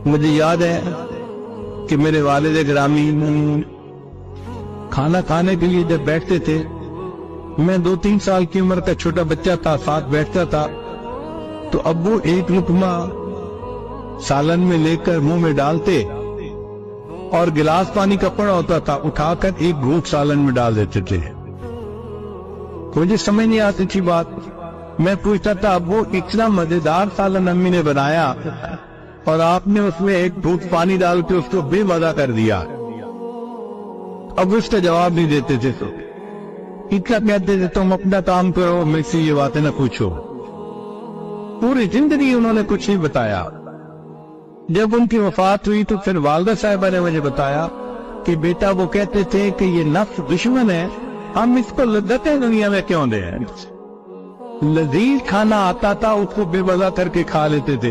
मुझे याद है कि मेरे वालिद गिरामी खाना खाने के लिए जब बैठते थे, मैं 2-3 साल की उम्र का छोटा बच्चा था, साथ बैठता था, तो अब्बू एक लुकमा सालन में लेकर मुंह में डालते और गिलास पानी का पड़ा होता था, उठाकर एक घूंट सालन में डाल देते थे। मुझे समझ नहीं आती थी बात। मैं पूछता था, अब्बू इतना मजेदार सालन अम्मी ने बनाया और आपने उसमें एक घूंट पानी डाल के उसको बेमजा कर दिया। अब उसका जवाब नहीं देते थे, तो इतना कहते थे तुम अपना काम करो, मुझसे ये बातें ना पूछो। पूरी जिंदगी उन्होंने कुछ नहीं बताया। जब उनकी वफात हुई तो फिर वालदा साहिबा ने मुझे बताया कि बेटा वो कहते थे कि ये नफ्स दुश्मन है, हम इसको लज्जतें दुनिया में क्यों दें। लजीज खाना आता था, उसको बेमजा करके खा लेते थे।